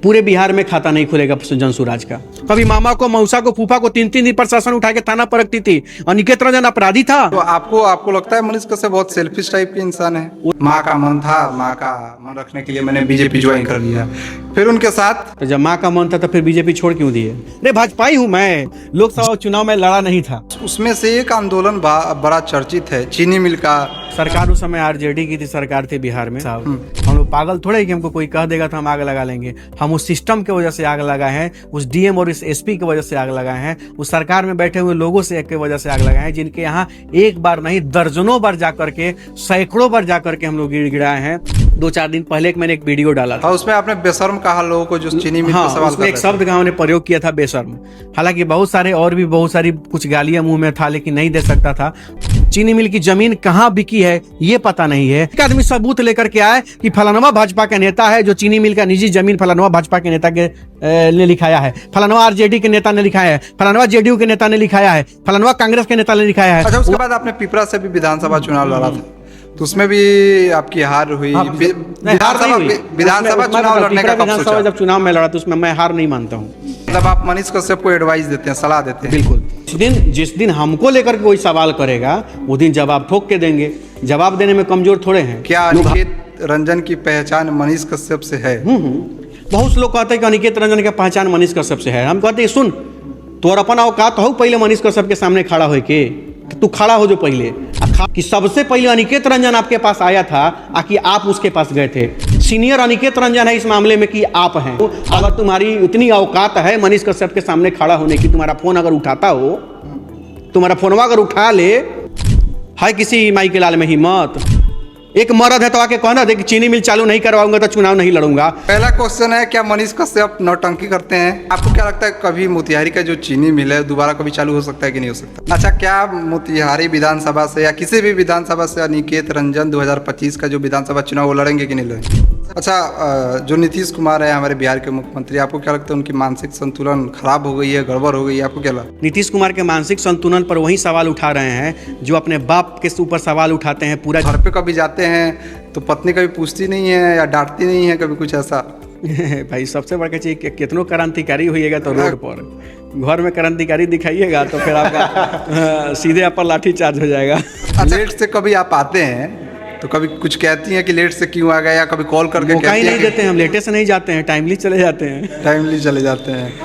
पूरे बिहार में खाता नहीं खुलेगा सुजन सूराज का। कभी मामा को, मौसा को, फूफा को 3-3 दिन प्रशासन उठा के थाना पर रखती थी। अनिकेत रंजन अपराधी था। तो आपको लगता है मनीष कश्यप बहुत सेल्फिश टाइप के इंसान है? माँ का मन था, माँ का मन रखने के लिए मैंने बीजेपी ज्वाइन कर लिया, फिर उनके साथ। तो जब माँ का मन था तो फिर बीजेपी छोड़ क्यों दिए? अरे भाजपाई हूँ मैं, लोकसभा चुनाव में लड़ा नहीं था। उसमें से एक आंदोलन बड़ा चर्चित है, चीनी मिल का। सरकार उस समय आरजेडी की थी, सरकार थी बिहार में। हम लोग पागल थोड़े कि हमको कोई कह देगा तो हम आग लगा लेंगे। हम उस सिस्टम की वजह से आग लगाए हैं, उस डीएम और इस एसपी की वजह से आग लगाए हैं, उस सरकार में बैठे हुए लोगों से की वजह से आग लगाए हैं, जिनके यहाँ एक बार नहीं दर्जनों बार जाकर के, सैकड़ों बार जाकर के हम लोग गिड़गिड़ाए हैं। 2-4 दिन पहले मैंने एक वीडियो डाला था, उसमें आपने बेशर्म कहा लोगों को जो चीनी मिल पर सवाल उसमें एक शब्द का हमने प्रयोग किया था, बेशर्म। हालांकि बहुत सारी कुछ गालियां मुंह में था, लेकिन नहीं दे सकता था। चीनी मिल की जमीन कहाँ बिकी है ये पता नहीं है। एक आदमी सबूत लेकर के आए कि फलानवा भाजपा का नेता है जो चीनी मिल का निजी जमीन फलानवा भाजपा के नेता के ने लिखाया है, फलानवा आरजेडी के नेता ने लिखाया है, फलानवा जेडीयू के नेता ने लिखाया है, फलानवा कांग्रेस के नेता ने लिखाया है। अच्छा, उसके बाद आपने पिपरा से भी विधानसभा चुनाव लड़ा था, तो उसमें भी आपकी हार हुई। विधानसभा चुनाव लड़ने का कब सोचा? जब चुनाव में लड़ा तो उसमें मैं हार नहीं मानता हूँ। मतलब आप मनीष कश्यप को एडवाइस देते हैं, सलाह देते हैं? बिल्कुल। जिस दिन हमको लेकर के कोई सवाल करेगा वो दिन जवाब ठोक के देंगे। जवाब देने में कमजोर थोड़े हैं। क्या अनिकेत रंजन की पहचान मनीष कश्यप से है? बहुत लोग कहते हैं कि अनिकेत रंजन की पहचान मनीष कश्यप से है। हम कहते हैं सुन, तोर अपन औकात हो पहले मनीष कश्यप के सामने खड़ा हो के, तू खड़ा हो जो पहले कि सबसे पहले अनिकेत रंजन आपके पास आया था कि आप उसके पास गए थे। सीनियर अनिकेत रंजन है इस मामले में कि आप हैं। अगर तुम्हारी इतनी औकात है मनीष कश्यप के सामने खड़ा होने की, तुम्हारा फोन अगर उठाता हो, तुम्हारा फोनवा अगर उठा ले, है किसी माई के लाल में हिम्मत? एक मर्द है तो आके कहना दे कि चीनी मिल चालू नहीं करवाऊंगा तो चुनाव नहीं लड़ूंगा। पहला क्वेश्चन है, क्या मनीष कश्यप नौटंकी करते हैं? आपको क्या लगता है कभी मोतिहारी का जो चीनी मिल है दोबारा कभी चालू हो सकता है कि नहीं हो सकता? अच्छा, क्या मोतिहारी विधानसभा से या किसी भी विधानसभा से अनिकेत रंजन 2025 का जो विधानसभा चुनाव वो लड़ेंगे कि नहीं लड़ेंगे? अच्छा, जो नीतीश कुमार है हमारे बिहार के मुख्यमंत्री, आपको क्या लगता है उनकी मानसिक संतुलन खराब हो गई है, गड़बड़ हो गई है? आपको क्या लगता है? नीतीश कुमार के मानसिक संतुलन पर वही सवाल उठा रहे हैं जो अपने बाप के ऊपर सवाल उठाते हैं। पूरा घर पे कभी जाते हैं तो पत्नी कभी पूछती नहीं है या डांटती नहीं है कभी, कुछ ऐसा? भाई सबसे बड़ा चीज कितनों क्रांतिकारी होइएगा तो रोड पर, घर में क्रांतिकारी दिखाइएगा तो फिर आपका सीधे आप पर लाठी चार्ज हो जाएगा। लेट से कभी आप आते हैं तो कभी कुछ कहती हैं कि लेट से क्यों आ गए, या कभी कॉल करके मौका ही नहीं देते हैं? हम लेटे से नहीं जाते हैं, टाइमली चले जाते हैं। टाइमली चले जाते हैं।